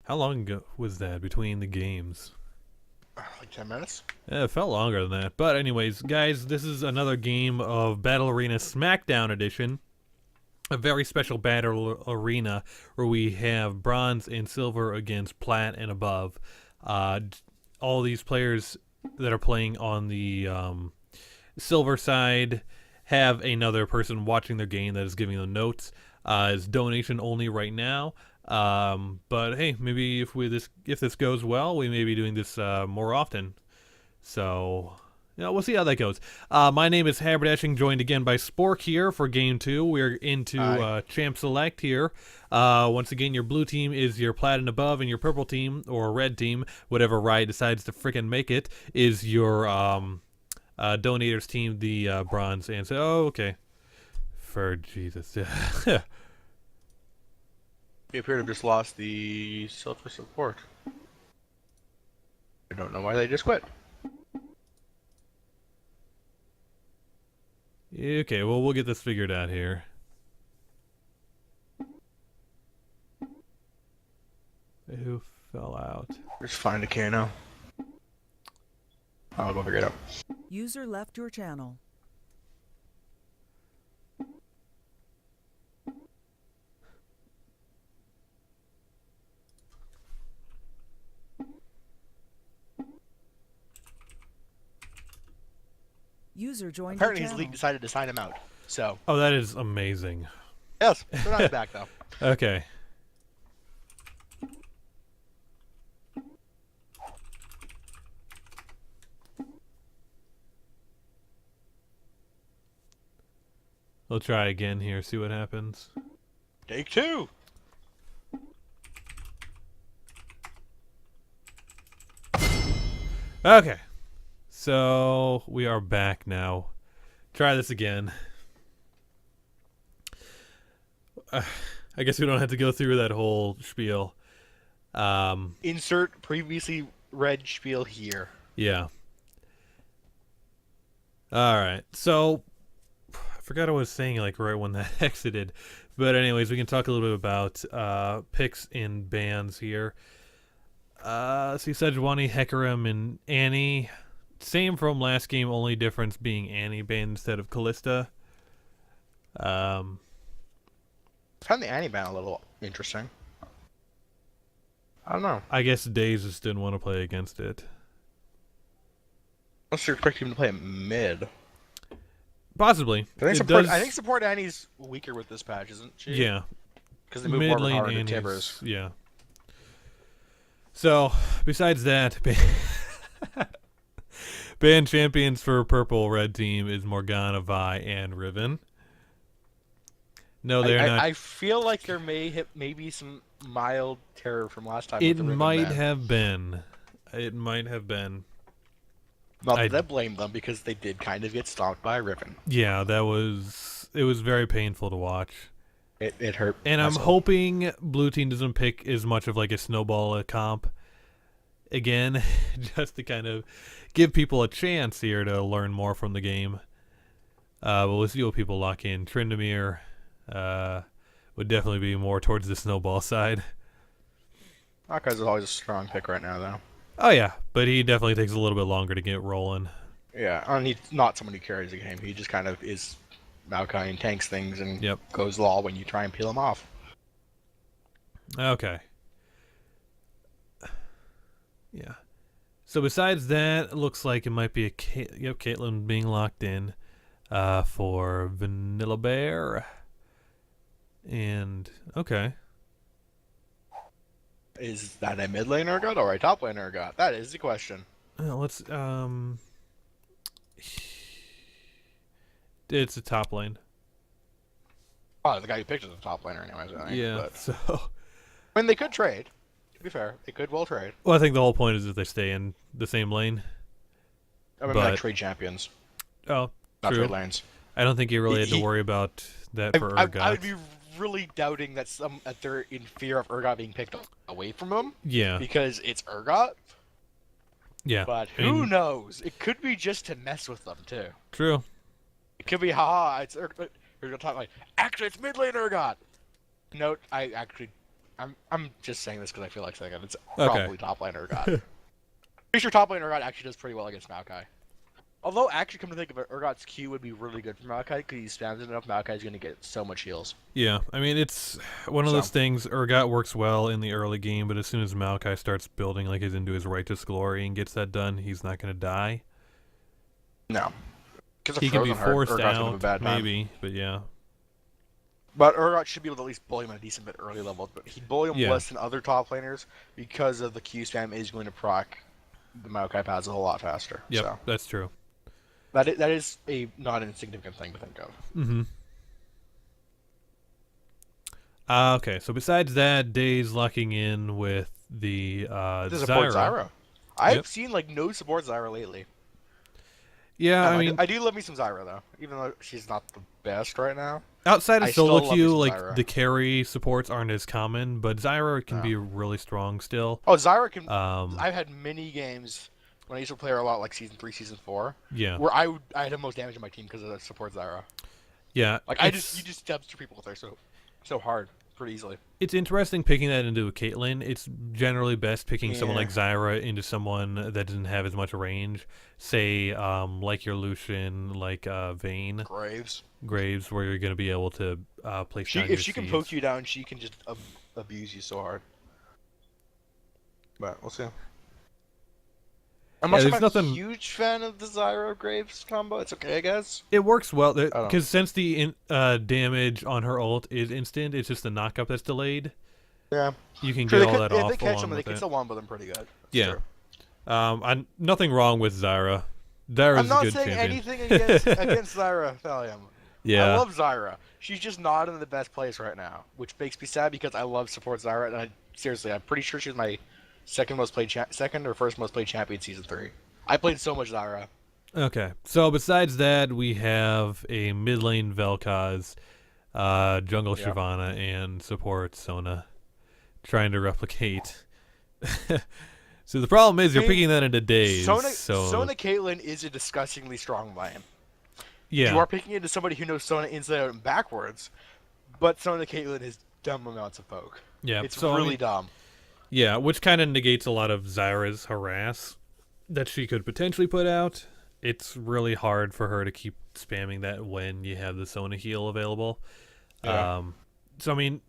How long ago was that between the games? Like 10 minutes? Yeah, it felt longer than that. But anyways, guys, this is another game of Battle Arena Smackdown Edition. A very special battle arena where we have bronze and silver against plat and above. Uh, all these players that are playing on the silver side have another person watching their game that is giving them notes. It's donation only right now. But hey, maybe if this goes well, we may be doing this more often. So, we'll see how that goes. My name is Haberdashing, joined again by Spork here for Game 2. We're into Champ Select here. Once again, your blue team is your plat and above, and your purple team, or red team, whatever Riot decides to frickin' make it, is your donators team, the bronze. And so, okay. For Jesus. We appear to have just lost the silver support. I don't know why they just quit. Okay, well, we'll get this figured out here. Who fell out? Just find a Kano. I'll go figure it out. User left your channel. User joined Apparently your his channel. league decided to sign him out. So, Oh, that is amazing. yes, they're not back though. Okay. We'll try again here, see what happens. Take two! Okay. So, we are back now. Try this again. I guess we don't have to go through that whole spiel. Insert previously read spiel here. Yeah. Alright, so I forgot what I was saying like right when that exited. But anyways, we can talk a little bit about picks and bans here. See Sejuani, Hecarim, and Annie. Same from last game, only difference being Annie banned instead of Callista. I found the Annie ban a little interesting. I don't know. I guess Daze just didn't want to play against it. Unless you're expecting him to play at mid. Possibly. I think support Annie's weaker with this patch, isn't she? Yeah. Because they move Mid more lane power to Annie's, Tibbers. yeah. So, besides that, banned champions for purple red team is Morgana, Vi, and Riven. No, they're not. I feel like there may be some mild terror from last time. It with the Riven might ban. have been. It might have been. Not that I blame them because they did kind of get stomped by Riven. Yeah, it was very painful to watch. It hurt. And I'm myself. hoping blue team doesn't pick as much of like a snowball comp again, just to kind of give people a chance here to learn more from the game. But we'll see what people lock in. Tryndamere would definitely be more towards the snowball side. Hawkeye's is always a strong pick right now, though. Oh yeah, but he definitely takes a little bit longer to get rolling. Yeah, and he's not someone who carries the game. He just kind of is Maokai and tanks things and goes law when you try and peel him off. Okay. Yeah. So besides that, it looks like it might be Caitlyn being locked in for Vanilla Bear. And okay. Is that a mid lane Urgot or a top lane Urgot? That is the question. Let's it's a top lane. Oh, the guy who picked is a top laner anyways, I think. Yeah. But, So I mean, they could trade. To be fair, they could well trade. well, I think the whole point is that they stay in the same lane. I mean, But- like trade champions, Oh, not true. trade lanes. I don't think you really had to worry about that for Urgot. I would be really doubting that they're in fear of Urgot being picked away from them Yeah. because it's Urgot. Yeah. But I who mean, knows? It could be just to mess with them too. True. It could be, haha, it's Urgot top lane. Actually, it's mid lane Urgot. Note, I actually I'm just saying this because I feel like saying it. It's Okay. probably top lane Urgot. Pretty sure top lane Urgot actually does pretty well against Maokai. Although, actually, come to think of it, Urgot's Q would be really good for Maokai because he spams it enough. Maokai's going to get so much heals. Yeah, I mean, it's one of those things. Urgot works well in the early game, but as soon as Maokai starts building like into his righteous glory and gets that done, he's not going to die. No. He can be forced out, maybe, but yeah. But Urgot should be able to at least bully him at a decent bit early levels, but he'd bully him less than other top laners because of the Q spam is going to proc the Maokai paths a whole lot faster. Yep, so. that's true. That is a not insignificant thing to think of. Mm-hmm. Okay, so besides that, Days locking in with the support Zyra. I've Yep. seen like no support Zyra lately. Yeah, I mean, I do love me some Zyra though, even though she's not the best right now. outside of I still solo love me queue, some like Zyra. the carry supports aren't as common, but Zyra can be really strong still. Oh, Zyra can. Um, I've had many games when I used to play her a lot, like season 3, season 4, yeah, where I had the most damage in my team because of the support Zyra. yeah. Like you just dumpster people with her so hard, pretty easily. It's interesting picking that into a Caitlyn. It's generally best picking someone like Zyra into someone that doesn't have as much range. Say, like your Lucian, like Vayne. Graves, where you're going to be able to place down If she your can poke you down, she can just abuse you so hard. But we'll see. I'm not a huge fan of the Zyra Graves combo. It's okay, I guess. It works well because since the damage on her ult is instant, it's just the knockup that's delayed. Yeah, you can get all that off. If they catch them, they can still wombo them pretty good. Yeah. Nothing wrong with Zyra. Zyra's a good champion. I'm not saying anything against Zyra Thallium. Yeah. I love Zyra. She's just not in the best place right now, which makes me sad because I love support Zyra, and seriously, I'm pretty sure she's my second or first most played champion season 3. I played so much Zyra. Okay, so besides that, we have a mid lane Vel'Koz, jungle Shyvana, and support Sona, trying to replicate. So the problem is you're picking that into Days. Sona Caitlyn is a disgustingly strong lane. Yeah. You are picking into somebody who knows Sona inside out and backwards, but Sona Caitlyn has dumb amounts of poke. Yeah, it's really dumb. Yeah, which kind of negates a lot of Zyra's harass that she could potentially put out. It's really hard for her to keep spamming that when you have the Sona heal available. Yeah. So I mean,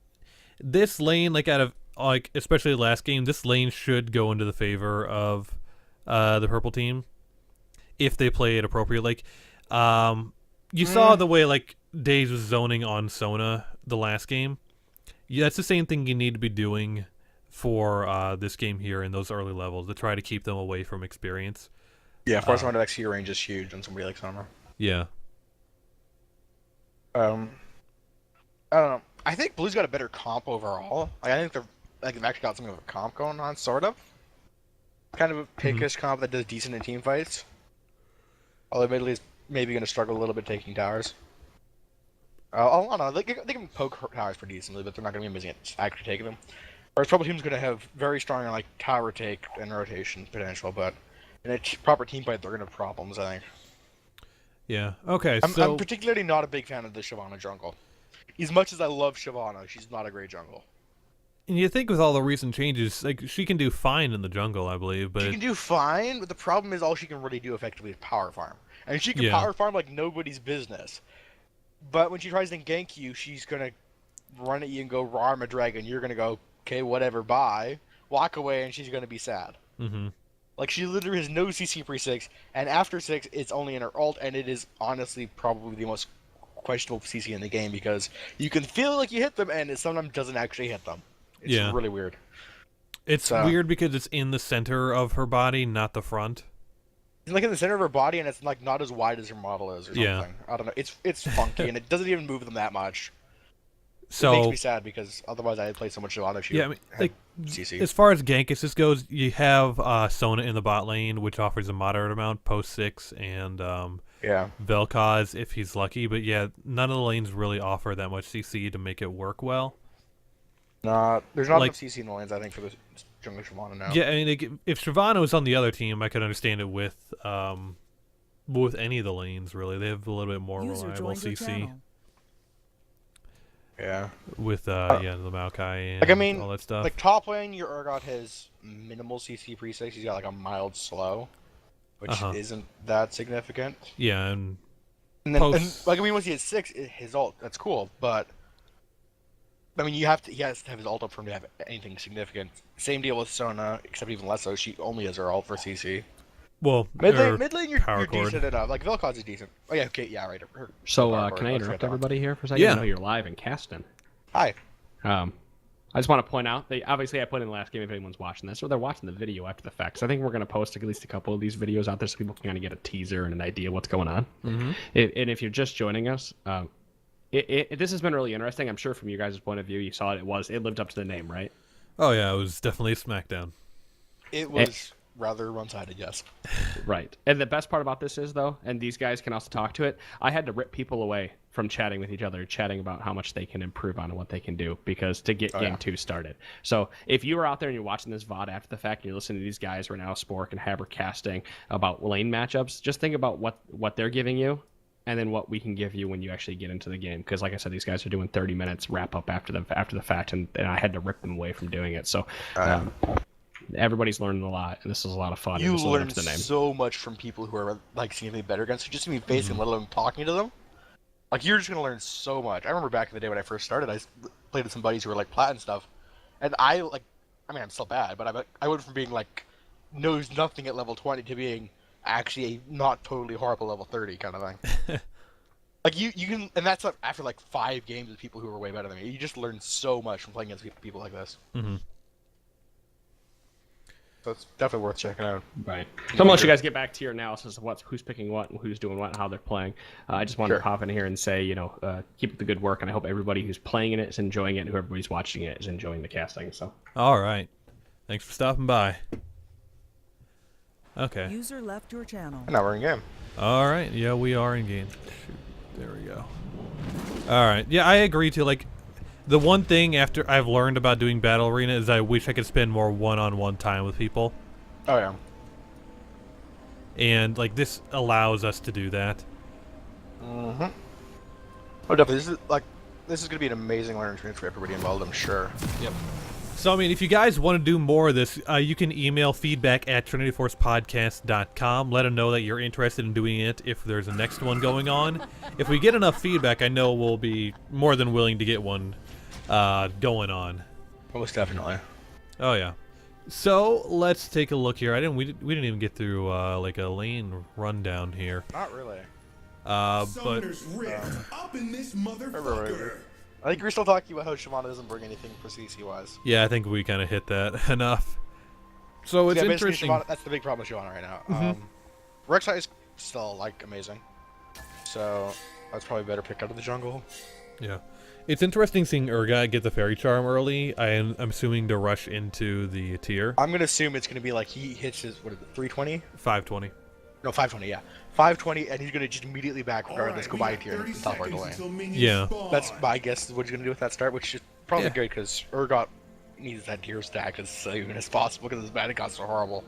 this lane, especially the last game, this lane should go into the favor of the purple team if they play it appropriately. You saw the way Days was zoning on Sona the last game. Yeah, that's the same thing you need to be doing for this game here in those early levels to try to keep them away from experience. Yeah, force amount of XP range is huge on somebody like Sona. Yeah. I don't know. I think Blue's got a better comp overall. I think they've actually got something of a comp going on, sort of. Kind of a pickish comp that does decent in team fights. Although admittedly is maybe going to struggle a little bit taking towers. I don't know. They can poke towers pretty decently, but they're not going to be amazing at actually taking them. Whereas Purple Team's going to have very strong tower take and rotation potential, but in a proper team fight, they're going to have problems, I think. Yeah, okay, I'm particularly not a big fan of the Shyvana jungle. As much as I love Shyvana, she's not a great jungle. And you think with all the recent changes, she can do fine in the jungle, I believe, but... She can do fine, but the problem is all she can really do effectively is power farm. And she can power farm like nobody's business. But when she tries to gank you, she's going to run at you and go raw armor dragon. You're going to go, okay, whatever, bye. Walk away, and she's going to be sad. Mm-hmm. She literally has no CC pre-6, and after 6, it's only in her ult, and it is honestly probably the most questionable CC in the game because you can feel like you hit them, and it sometimes doesn't actually hit them. It's really weird. It's weird because it's in the center of her body, not the front. It's in the center of her body, and it's not as wide as her model is or something. Yeah. I don't know. It's funky, and it doesn't even move them that much. So, it makes me sad because otherwise I'd play so much Shyvana. CC. As far as gank assist goes, you have Sona in the bot lane, which offers a moderate amount post 6, and Vel'Koz if he's lucky. But none of the lanes really offer that much CC to make it work well. There's not enough CC in the lanes, I think, for the jungle Shyvana now. Yeah, I mean, if Shyvana was on the other team, I could understand it with any of the lanes, really. They have a little bit more reliable CC. Yeah. with the Maokai and Like I mean, all that stuff. like top lane, your Urgot has minimal CC pre-6. He's got like a mild slow, which isn't that significant. Yeah, and And then, posts. like I mean, once he hits 6, his ult, that's cool. But I mean, he has to have his ult up for him to have anything significant. Same deal with Sona, except even less so. She only has her ult for CC. Well, Mid or lane, power you're cord. decent enough. Like Vel'Koz is decent. Oh yeah, okay, yeah, right. So power can cord, I let's interrupt get that. everybody here for a second? Yeah. I know you're live and casting. Hi. I just want to point out, obviously I put in the last game if anyone's watching this, or they're watching the video after the fact. So I think we're going to post at least a couple of these videos out there so people can kind of get a teaser and an idea what's going on. Mm-hmm. And if you're just joining us, this has been really interesting. I'm sure from you guys' point of view, you saw it. It lived up to the name, right? Oh yeah, it was definitely a SmackDown. It was rather one-sided, yes. Right. And the best part about this is, though, and these guys can also talk to it, I had to rip people away from chatting with each other, chatting about how much they can improve on and what they can do, because to get Game 2 started. So if you are out there and you're watching this VOD after the fact and you're listening to these guys right now, Spork and Haber casting about lane matchups, just think about what they're giving you and then what we can give you when you actually get into the game. Because like I said, these guys are doing 30 minutes wrap up after the fact, and I had to rip them away from doing it. So everybody's learning a lot, and this is a lot of fun. You and this will live learn up to the name. so much from people who are like significantly better against you, just to be facing, let alone talking to them. Like you're just gonna learn so much. I remember back in the day when I first started, I played with some buddies who were like plat and stuff, and I mean I'm still bad, but I went from being like knows nothing at level 20 to being actually a not totally horrible level 30 kind of thing. Like you can, and that's after like 5 games with people who are way better than me. You just learn so much from playing against people like this. Mm-hmm. So it's definitely worth checking out. Right. So I'm gonna let you guys get back to your analysis of who's picking what and who's doing what and how they're playing. I just wanted to pop in here and say, keep up the good work, and I hope everybody who's playing in it is enjoying it, and whoever's watching it is enjoying the casting. So. All right. Thanks for stopping by. Okay. User left your channel. And now we're in game. All right. Yeah, we are in game. Shoot. There we go. All right. Yeah, I agree too. Like, the one thing after I've learned about doing Battle Arena is I wish I could spend more one-on-one time with people. Oh yeah. And like this allows us to do that. Mm-hmm. Oh, definitely. This is gonna be an amazing learning experience for everybody involved, I'm sure. Yep. So, I mean, if you guys want to do more of this, you can email feedback@trinityforcepodcast.com. Let them know that you're interested in doing it if there's a next one going on. If we get enough feedback, I know we'll be more than willing to get one going on. Most definitely. Oh, yeah. So, let's take a look here. We didn't even get through, like, a lane rundown here. Not really. But... up in this motherfucker. I think we're still talking about how Shimano doesn't bring anything for CC-wise. Yeah, I think we kind of hit that enough. So it's interesting. Shimano, that's the big problem with Shimano right now. Rek'Sai is still, amazing. So, that's probably a better pick out of the jungle. Yeah. It's interesting seeing Urgot get the Fairy Charm early. I'm assuming to rush into the tier. I'm going to assume it's going to be like he hits his, 320? 520. No, 520, yeah. 520, and he's going to just immediately back regardless, go by tier and teleport away. Yeah. That's my guess is what he's going to do with that start, which is probably good because Urgot needs that tier stack as soon as possible because his mana costs are horrible.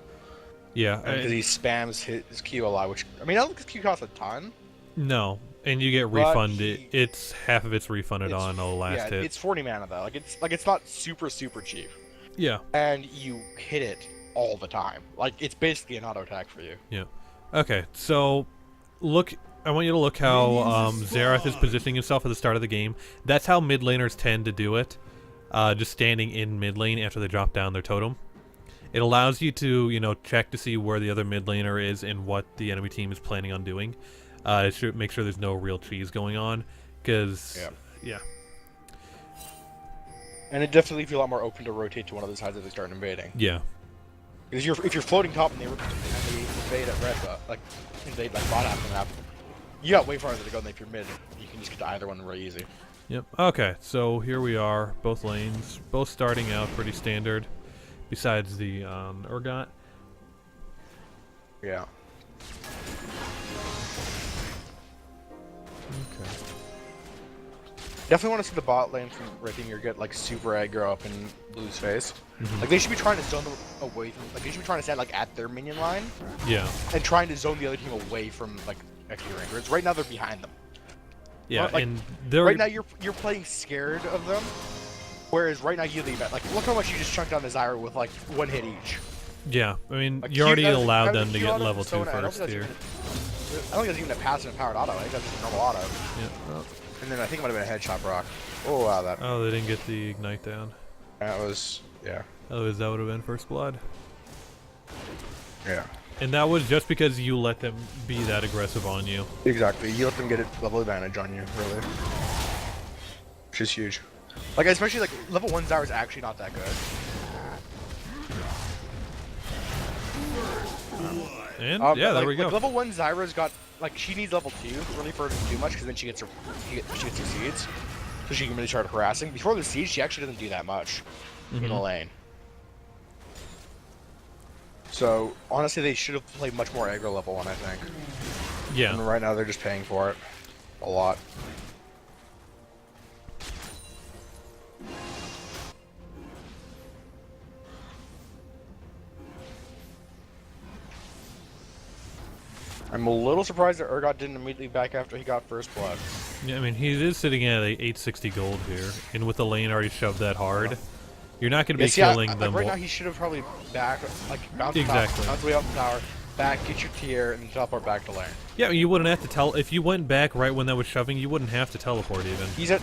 Yeah. Because he spams his Q a lot, which, I mean, I don't think his Q costs a ton. No. And you get refunded. It's half of it's refunded on the last hit. It's 40 mana though. It's not super cheap. Yeah. And you hit it all the time. It's basically an auto attack for you. Yeah. Okay. So look, I want you to look how Xerath is positioning himself at the start of the game. That's how mid laners tend to do it. Just standing in mid lane after they drop down their totem. It allows you to, check to see where the other mid laner is and what the enemy team is planning on doing. To make sure there's no real cheese going on, because yeah. And it definitely leaves you a lot more open to rotate to one of the sides as they start invading. Yeah. Because if you're floating top and they invade at red, invade bot after the map, you got way farther to go than if you're mid. You can just get to either one really easy. Yep. Okay, so here we are, both lanes, both starting out pretty standard, besides the Urgot. Yeah. Okay. Definitely want to see the bot lane from Ripping your get super aggro up in Blue's face. They should be trying to zone them away from. They should be trying to stand at their minion line. Yeah. And trying to zone the other team away from XP rangers. Right now they're behind them. Yeah, Like, and they're right now you're playing scared of them, whereas right now you leave it. Like, look how much you just chunked on the Zyra with like 1 hit each. yeah. I mean, Like, you already Q- allowed I them mean, to Q get auto level 2 Sona, I don't first think here. I don't think that's even a passive empowered auto. I think that's just a normal auto. Yeah. And then I think it might have been a headshot proc. Oh wow, that Oh, they didn't get the ignite down. was yeah. Otherwise, that would have been first blood. Yeah. And that was just because you let them be that aggressive on you. Exactly. You let them get a level advantage on you, really. Which is huge. Like, especially, like, level 1 Zyra is actually not that good. And yeah, there like, we go. Like, level 1 Zyra's got, like, she needs level 2 really for her to do much, because then she gets her seeds. So she can really start harassing. Before the siege, she actually doesn't do that much in the lane. So, honestly, they should have played much more aggro level 1, I think. Yeah. And right now, they're just paying for it. A lot. I'm a little surprised that Urgot didn't immediately back after he got first blood. Yeah, I mean, he is sitting at a 860 gold here, and with the lane already shoved that hard, you're not going to be killing them. Right now, he should have probably bounce Exactly. bounce way up the tower, back, get your tier, and then teleport back to lane. Yeah, you wouldn't have to if you went back right when that was shoving, you wouldn't have to teleport even. He's at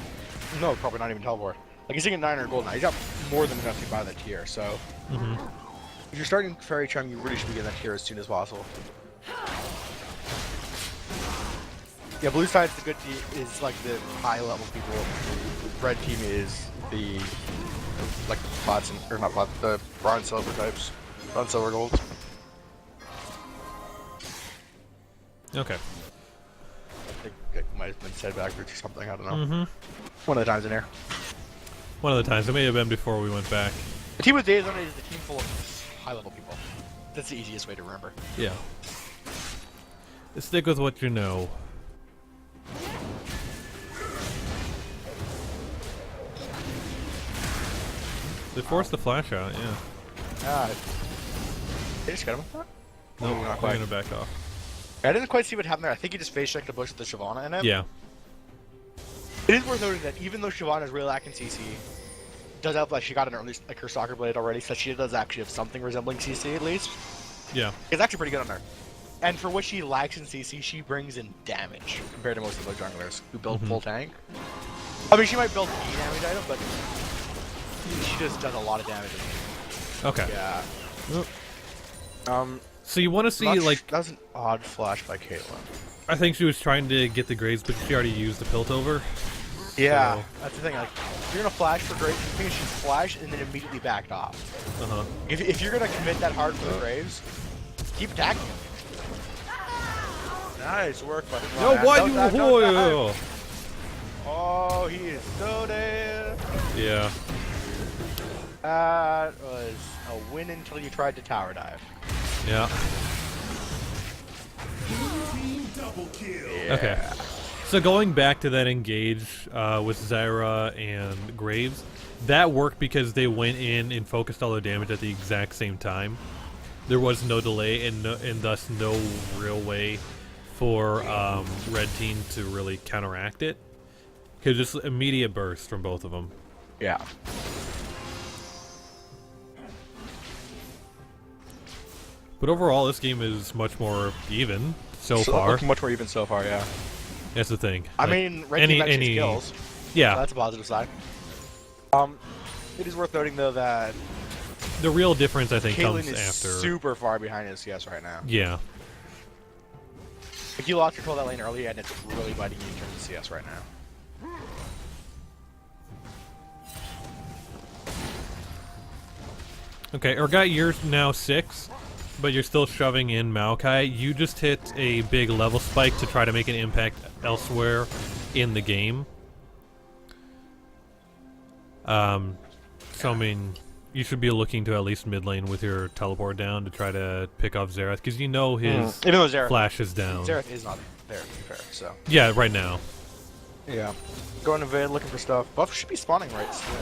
no, probably not even teleport. Like he's getting 900 gold now. He's got more than enough to buy that tier. So if you're starting Fairy Charm, you really should be getting that tier as soon as possible. Yeah, blue side's the good team is like the high level people. Red team is the like the pots and or not pot, the bronze silver types, bronze silver gold. Okay. I think it might have been said backwards or something. I don't know. One of the times in here. One of the times. It may have been before we went back. The team with Days on it is the team full of high level people. That's the easiest way to remember. Yeah. Stick with what you know. They forced the flash out, yeah. They just got him. No, not I'm quite. gonna back off. I didn't quite see what happened there. I think he just face checked the bush with the Shyvana in it. Yeah. It is worth noting that even though Shyvana is real lack in CC, does have like she got an early like her soccer blade already, so she does actually have something resembling CC at least. Yeah. It's actually pretty good on her. And for what she lacks in CC, she brings in damage compared to most of the junglers who build full tank. I mean, she might build a damage item, but she just does a lot of damage. Okay. Yeah. Oop. So you want to see like that was an odd flash by Caitlyn. I think she was trying to get the grades, but she already used the Piltover. Yeah, So- that's the thing. Like, if you're gonna flash for Graves, the thing is she's flashed and then immediately backed off. If you're gonna commit that hard for the Graves, keep attacking him. Nice work, buddy. Come on, Yo, man. why Don't you? die, don't die. Oh, Oh, he is so dead. yeah. That was a win until you tried to tower dive. Yeah. Team double kill. Okay. So going back to that engage with Zyra and Graves, that worked because they went in and focused all their damage at the exact same time. There was no delay and thus no real way for Red Team to really counteract it. Because it's immediate burst from both of them. Yeah. But overall, this game is much more even so far. Much more even so far, yeah. That's the thing. I Like, mean, Red Team actually skills. So Yeah. that's a positive side. It is worth noting though that The real difference, I think, Caitlyn comes is after. super far behind his CS right now. Yeah. Like you lost control of that lane early, and it's really biting you in terms of CS right now. Okay, Urgot, you're now 6, but you're still shoving in Maokai. You just hit a big level spike to try to make an impact elsewhere in the game. So I mean, you should be looking to at least mid lane with your teleport down to try to pick off Xerath, because you know his Even though Xerath, flash is down. Xerath is not there, to be fair, so. Yeah, right now. Yeah. Going to Vid, looking for stuff. Buff should be spawning right soon.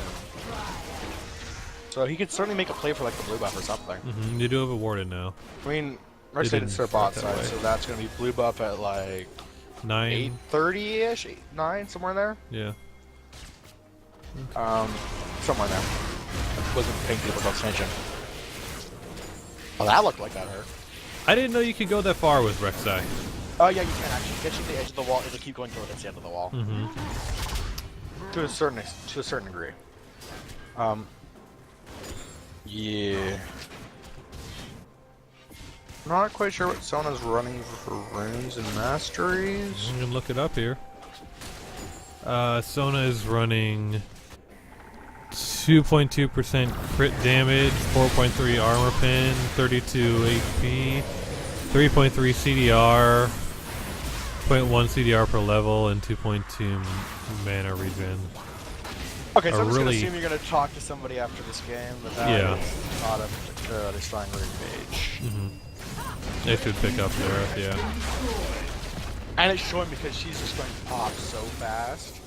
So he could certainly make a play for like the blue buff or something. You do have a warden now. I mean, Red They State didn't is their start bot that side, way. so that's going to be blue buff at like 9. 8:30-ish, 9, somewhere in there. Yeah. Somewhere in there. I wasn't paying people close attention. Oh, that looked like that hurt. I didn't know you could go that far with Rek'Sai. Oh yeah, you can actually. Catching the edge of the wall, it'll keep going until it hits the end of the wall. To a certain degree. Yeah. Not quite sure what Sona's running for runes and masteries. I'm gonna look it up here. Sona is running 2.2% crit damage, 4.3 armor pen, 32 HP, 3.3 CDR, 0.1 CDR per level, and 2.2 mana regen. Okay, so A I'm just really- gonna assume you're gonna talk to somebody after this game, but that Yeah. is not a particularly strong rune page. They should pick up there, yeah. And it's showing because she's just going to pop so fast.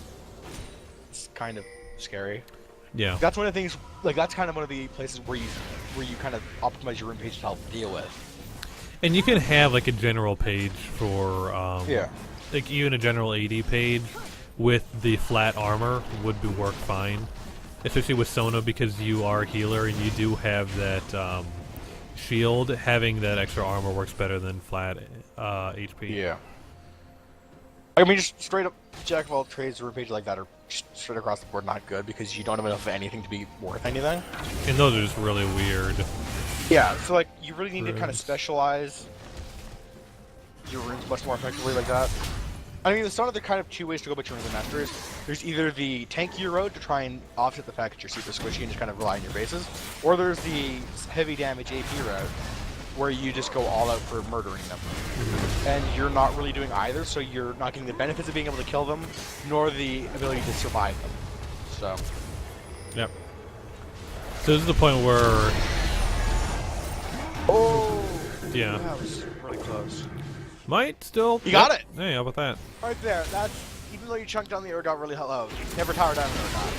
It's kind of scary. Yeah. That's one of the things, like that's kind of one of the places where you kind of optimize your rune page to help deal with. And you can have like a general page for, Yeah. like even a general AD page with the flat armor would work fine. Especially with Sona because you are a healer and you do have that shield. Having that extra armor works better than flat HP. Yeah. I mean, just straight up jack of all trades rune pages like that are just straight across the board not good because you don't have enough of anything to be worth anything. And those are just really weird. Yeah, so like you really need to kind of Runes. specialize your runes much more effectively like that. I mean, there's there kind of two ways to go about your runes and masteries. There's either the tankier road to try and offset the fact that you're super squishy and just kind of rely on your bases, or there's the heavy damage AP route where you just go all out for murdering them. And you're not really doing either, so you're not getting the benefits of being able to kill them, nor the ability to survive them. So, Yep. So this is the point where, oh, yeah, that was really close. might still. You got it! Hey, how about that? Right there. That's even though you chunked down the Urgot really low, never tower down the Urgot.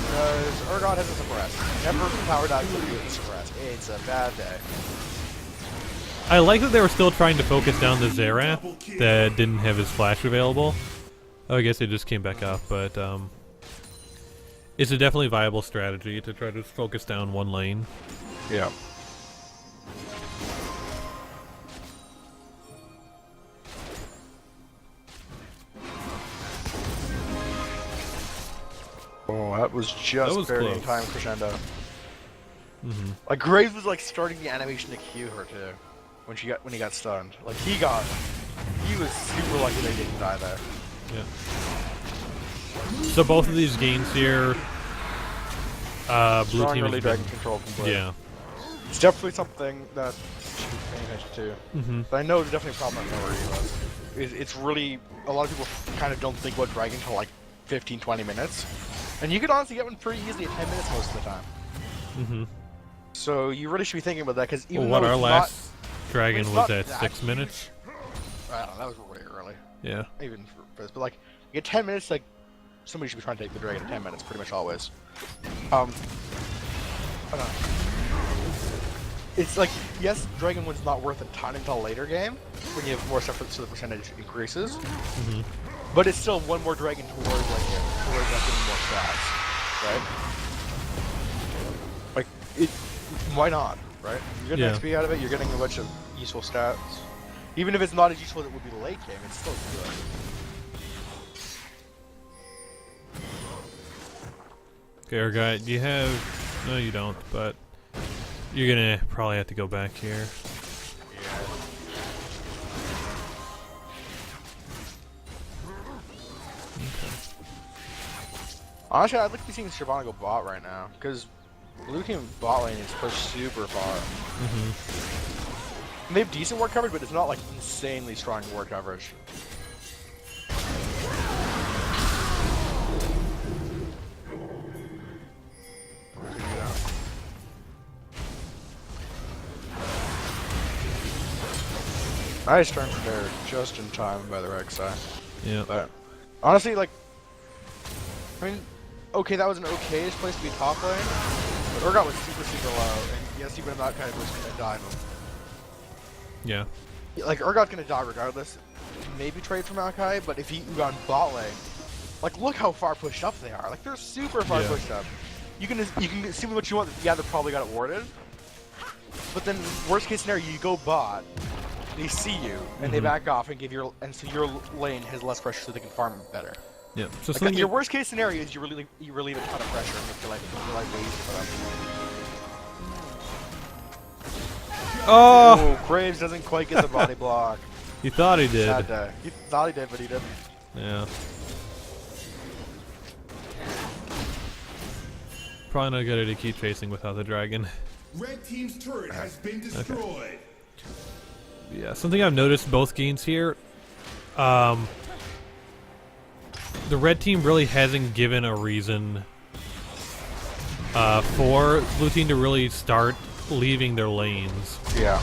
Because Urgot has a suppress. Never power down the suppress. It's a bad day. I like that they were still trying to focus down the Xerath that didn't have his flash available. Oh, I guess it just came back up, but it's a definitely viable strategy to try to focus down one lane. Yeah. Oh, that was just That was barely in close. time crescendo. Like Graves was like starting the animation to cue her too, when he got stunned. Like he was super lucky they didn't die there. Yeah. So both of these games here, blue Strong team early has dragon been, control from Blue. yeah. It's definitely something that you should be paying attention to. Mm-hmm. But I know it's definitely a problem at Nori. It's really a lot of people kind of don't think about dragon until like 15-20 minutes, and you could honestly get one pretty easily at 10 minutes most of the time. Mm-hmm. So you really should be thinking about that because even Well, what though our it's last dragon it's was not at that 6 huge. minutes. I don't know, that was really early. Yeah. Even for this, but like you get 10 minutes, like somebody should be trying to take the dragon at 10 minutes, pretty much always. I don't know. It's like, yes, Dragon Wood's not worth a ton until later game, when you have more stuff so the percentage increases. But it's still one more dragon towards like getting more stats, right? Like, why not, right? You're getting XP out of it, you're getting a bunch of useful stats. Even if it's not as useful as it would be late game, it's still good. Okay, our guy, do you have... No, you don't, but you're gonna probably have to go back here. Honestly, I'd like to be seeing Shyvana go bot right now, because blue team bot lane is pushed super far. And they have decent ward coverage, but it's not like insanely strong ward coverage. Nice turn prepared, just in time by the right side. Yeah. But honestly, like, I mean, okay, that was an okay-ish place to be top lane, but Urgot was super low, and yes, even in that kind of was going to dive him. Yeah. like Urgot's gonna die regardless. Maybe trade for Maokai, but if he got bot lane, like look how far pushed up they are. Like they're super far Yeah. pushed up. You can see what you want. Yeah, they probably got it warded. But then worst case scenario, you go bot, they see you, and they back off and so your lane has less pressure, so they can farm better. Yeah. So Like, something your worst case scenario is you relieve a ton of pressure and make your life way easier for them. Oh, Ooh, Graves doesn't quite get the body block. he thought he did. Sad day. He thought he did, but he didn't. Yeah. Probably not a good idea to keep chasing without the dragon. Red team's turret has been destroyed. Yeah, something I've noticed both games here, the red team really hasn't given a reason for blue team to really start leaving their lanes. Yeah.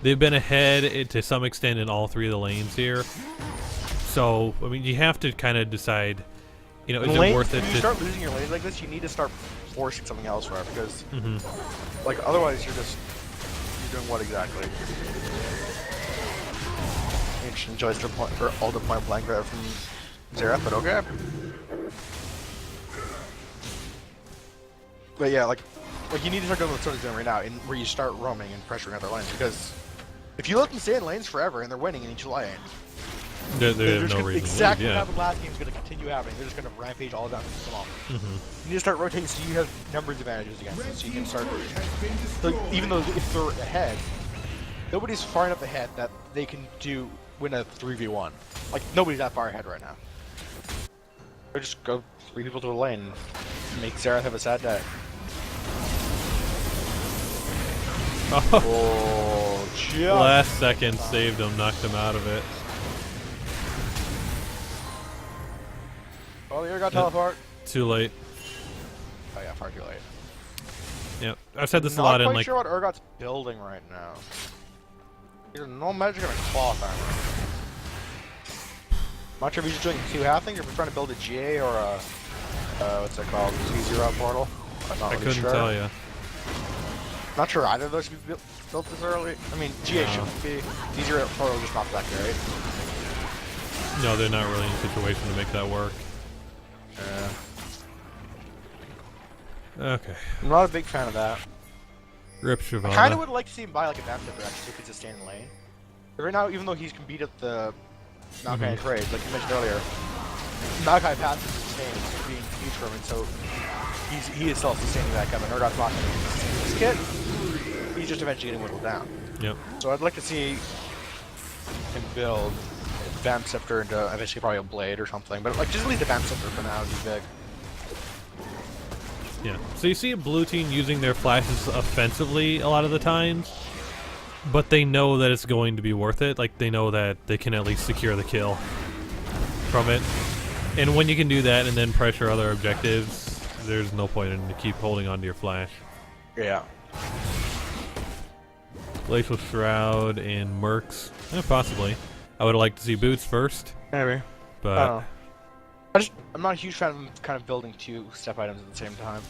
They've been ahead to some extent in all three of the lanes here. So, I mean, you have to kind of decide, you know, is it worth it When you to... start losing your lanes like this, you need to start forcing something else for it, because, like, otherwise you're doing what exactly? Ancient Joyster point for all the point blank there from Xerath, but okay. But yeah, like you need to start doing what Soda's doing right now, where you start roaming and pressuring other lanes, because if you let them stay in lanes forever and they're winning in each lane, They have just no gonna, reason exactly to leave, what yeah. happened last game is going to continue happening. They're just going to rampage all down the long. You need to start rotating so you have numbers advantages against them, Red so you can team's start. turret has been So destroyed. even though if they're ahead, nobody's far enough ahead that they can win a 3v1. Like nobody's that far ahead right now. Or just go 3 people to the lane and make Xerath have a sad day. Oh, just Last second saved him, knocked him out of it. Oh, you got teleport. Too late. Oh yeah, far too late. Yep. I've said this a Not lot in quite like... sure what Urgot's building right now. There's no magic and a cloth armor. Not sure if he's doing 2 halving or if he's trying to build a GA or a what's it called? Z0 portal. I'm not I really couldn't sure. tell you. Not sure either of those should be built this early. I mean, GA shouldn't be. Z0 portal is just not that great. No, they're not really in a situation to make that work. Okay. I'm not a big fan of that. Rip I kind of Shyvana. would like to see him buy like a Baptist actually so he could sustain the lane. But right now, even though he's can beat at the Maokai trade, like you mentioned earlier, Maokai passive sustains being huge for him, and so he is self-sustaining that kind of Urgot's not going to sustain this kit. He's just eventually getting whittled down. Yep. So I'd like to see him build Vamp Scepter into eventually probably a Blade or something, but like just at least a Vamp Scepter for now would be big. Yeah. So you see a blue team using their flashes offensively a lot of the times, but they know that it's going to be worth it. Like, they know that they can at least secure the kill from it. And when you can do that and then pressure other objectives, there's no point in to keep holding on to your flash. Yeah. Glacial Shroud and Mercs. Possibly. I would have liked to see Boots first, Maybe. but... I'm not a huge fan of him kind of building 2 step items at the same time.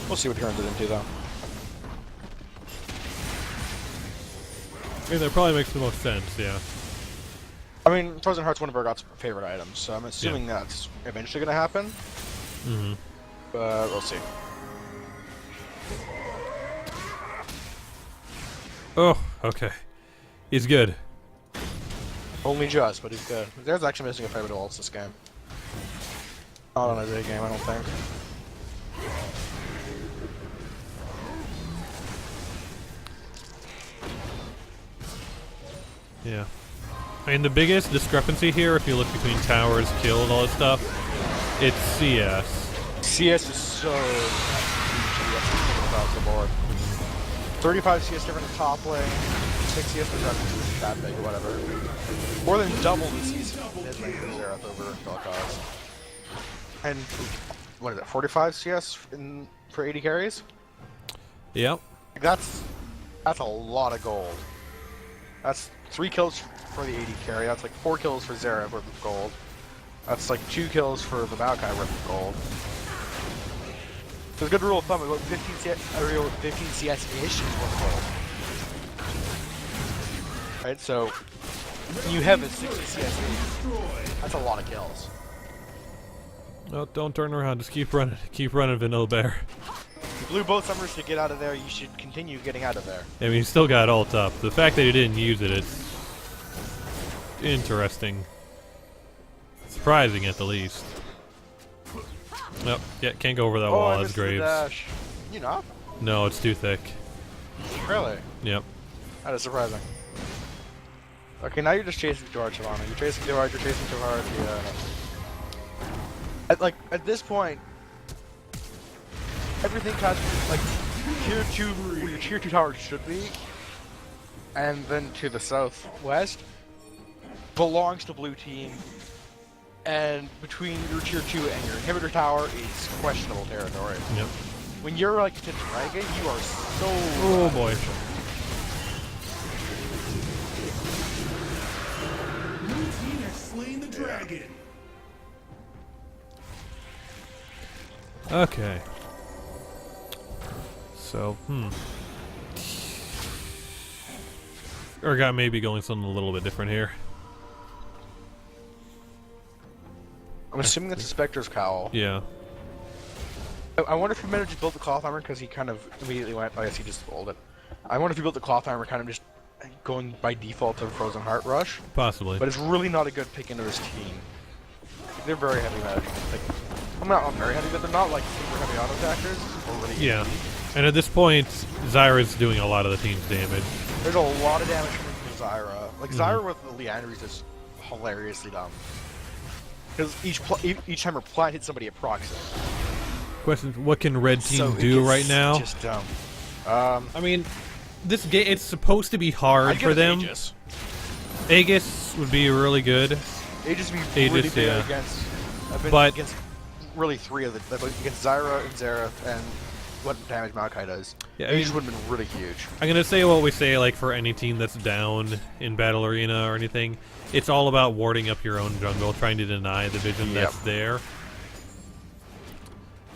We'll see what he turns it into, though. I mean, that probably makes the most sense, yeah. I mean, Frozen Heart's one of Urgot's favorite items, so I'm assuming that's eventually going to happen. But we'll see. Oh, okay. He's good. Only just, but he's good. There's actually missing a fair bit of ults this game. Not on a day game, I don't think. Yeah. I mean, the biggest discrepancy here, if you look between towers, kill, and all this stuff, it's CS. CS is so across the board. 35 CS different in top lane, 6 CS different in that big or whatever. More than double the CS mid lane for Xerath over Vel'Koz. And what is it, 45 CS for 80 carries? Yep. That's a lot of gold. That's 3 kills for the 80 carry. That's like 4 kills for Xerath worth of gold. That's like 2 kills for the Maokai worth of gold. There's a good rule of thumb about 15 CS, or 15 CS-ish is one goal. Right, so you have a 60 CS. That's a lot of kills. Oh, don't turn around. Just keep running. Keep running, Vanilla Bear. You blew both summers to get out of there. You should continue getting out of there. I mean, you still got ult up. The fact that he didn't use it, it's interesting. Surprising at the least. Nope. Yeah, can't go over that wall. I That's missed the Graves. dash. You not? No, it's too thick. Really? Yep. That is surprising. Okay, now you're just chasing too hard, Shalana. You're chasing too hard. You're chasing too hard. Yeah. At this point, everything kind of like tier 2, where your tier 2 tower should be, and then to the southwest, belongs to blue team. And between your tier 2 and your inhibitor tower is questionable territory. Yep. When you're like to dragon, you are so. Oh boy. Blue team has slain the dragon. Okay. So, Urgot may be going something a little bit different here. I'm assuming that's a Spectre's cowl. Yeah. I wonder if he might have just built the cloth armor because he kind of immediately went. I guess he just rolled it. I wonder if he built the cloth armor kind of just going by default to Frozen Heart Rush. Possibly. But it's really not a good pick into this team. They're very heavy magic. Like, I'm not very heavy, but they're not like super heavy auto attackers or really Yeah. easy. And at this point, Zyra's doing a lot of the team's damage. There's a lot of damage coming from Zyra. Like Zyra with the Leander is just hilariously dumb. Because each time her plant hits somebody, it procs it. Question: what can Red Team So do it's right now? Just dumb. I mean, this game, it's supposed to be hard I'd for give it them. Aegis. Aegis would be really good. Aegis would be really Aegis, big yeah. against. I've been But- against really 3 of the against Zyra and Xerath and what damage Maokai does. Yeah, I Aegis mean- would have been really huge. I'm gonna say what we say, like for any team that's down in Battle Arena or anything. It's all about warding up your own jungle, trying to deny the vision that's there.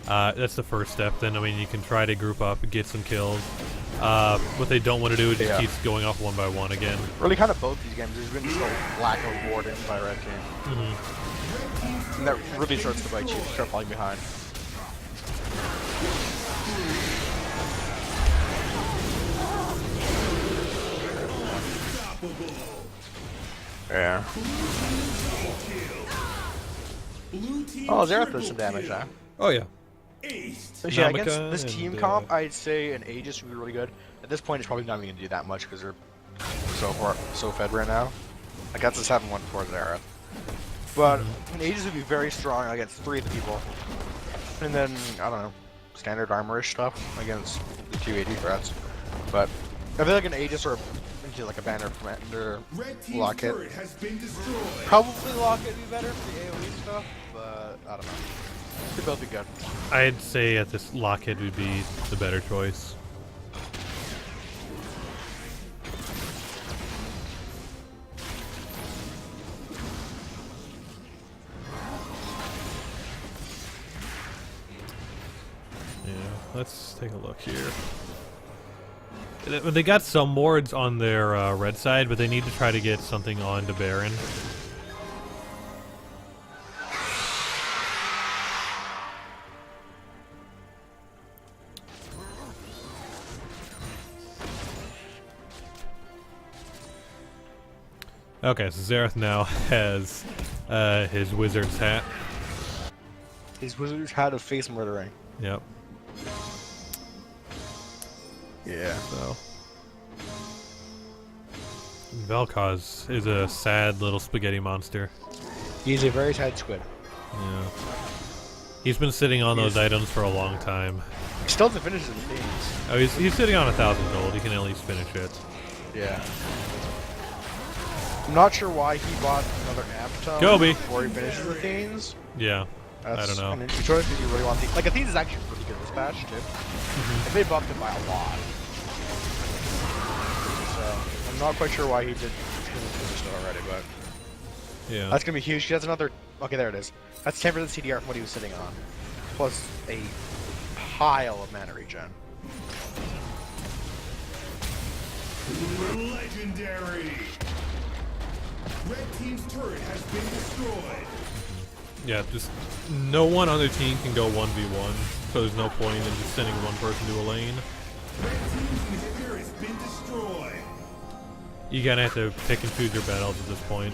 That's the first step. Then, I mean, you can try to group up and get some kills. What they don't want to do is just keep going off one by one again. Really, kind of both these games. There's been just a lack of warding by Red Team. And that really starts to bite you. Start falling behind. Yeah. Blue team Oh, Xerath triple does some damage kill. now. Oh yeah. Ace. So yeah, against Namaka this and, team comp, I'd say an Aegis would be really good. At this point, it's probably not even gonna do that much because they're so fed right now. I got this having one before Xerath. But an Aegis would be very strong against 3 of the people. And then, I don't know, standard armorish stuff against the 280 threats. But I feel like an Aegis or like a banner commander Red team's Locket. turret has been destroyed. Probably Locket would be better for the AoE stuff, but I don't know. They'd both be good. I'd say at this Lockheed would be the better choice. Yeah, let's take a look here. They got some wards on their red side, but they need to try to get something on to Baron. Okay, so Xerath now has his wizard's hat. His wizard's hat of face murdering. Yep. Yeah. So Vel'Koz is a sad little spaghetti monster. He's a very tight squid. Yeah. He's been sitting on those items for a long time. He still hasn't finished his things. Oh, he's sitting on 1,000 gold. He can at least finish it. Yeah. I'm not sure why he bought another amp tome Gobi. before he finishes the Theans. Yeah. That's I don't know. an interesting choice if you really want Theans. Like, a Theans is actually pretty good this patch, too. If they buffed him by a lot. So, I'm not quite sure why he didn't finish it already, but Yeah. that's going to be huge. He has another... Okay, there it is. That's 10% CDR from what he was sitting on. Plus a pile of mana regen. Legendary. Red team's turret has been destroyed. Yeah, just no one on the team can go 1v1, so there's no point in just sending one person to a lane. Red team's inhibitor has been destroyed. You gotta have to pick and choose your battles at this point.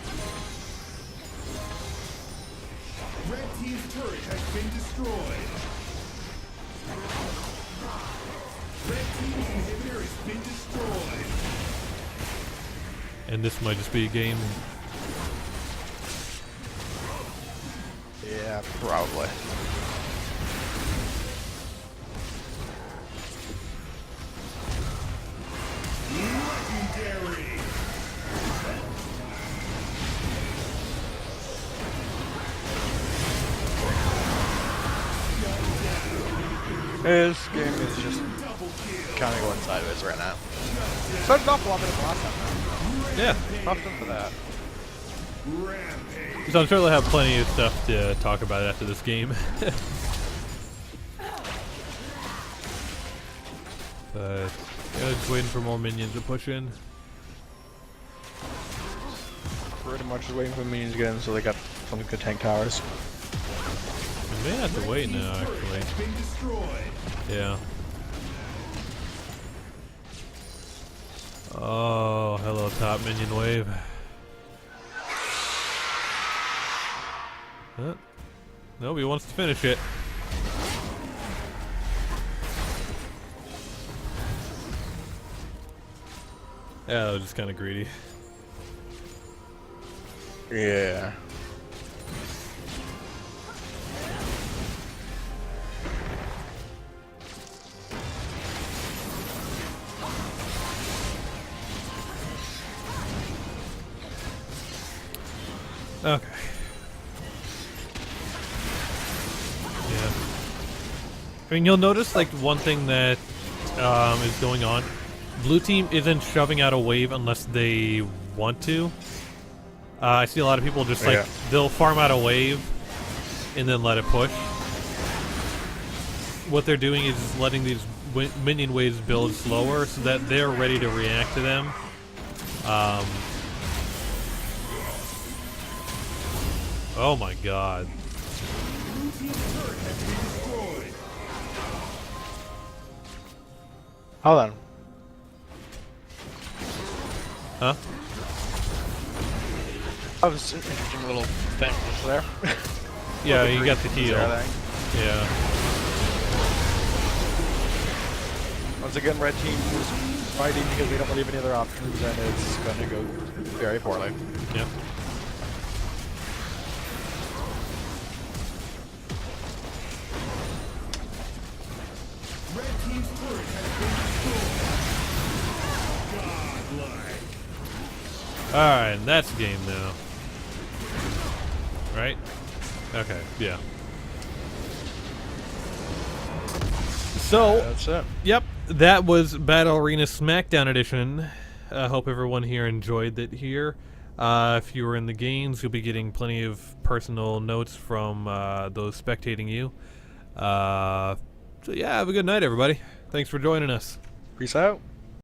Red team's turret has been destroyed. Red team's inhibitor has been destroyed. And this might just be a game. Yeah, probably. Legendary. This game is just kind of going sideways right now. Started off a lot better than last time, Yeah. though. Props them for that. Rampage. So I'm sure they'll have plenty of stuff to talk about after this game. But yeah, just waiting for more minions to push in. Pretty much just waiting for the minions to get in so they got some good tank towers. We may have to wait now, actually. Has been destroyed. Yeah. Oh, hello, top minion wave. Huh? Nope, he wants to finish it. Yeah, that was just kind of greedy. Yeah. Okay. Yeah. I mean, you'll notice, like, one thing that is going on. Blue team isn't shoving out a wave unless they want to. I see a lot of people just, like, Yeah. they'll farm out a wave and then let it push. What they're doing is letting these minion waves build slower so that they're ready to react to them. Oh my god. Blue team's turret has been destroyed. Hold on. Huh? That was an interesting little thing just there. Yeah, you got the heal. There, I think. Yeah. Once again, red team is fighting because they don't believe any other options, and it's going to go very poorly. Yep. Red team's turret has been destroyed. Godlike. Alright, that's game now. Right? Okay, yeah. So, That's it. yep, that was Battle Arena Smackdown Edition. I hope everyone here enjoyed it here. If you were in the games, you'll be getting plenty of personal notes from those spectating you. So yeah, have a good night, everybody. Thanks for joining us. Peace out.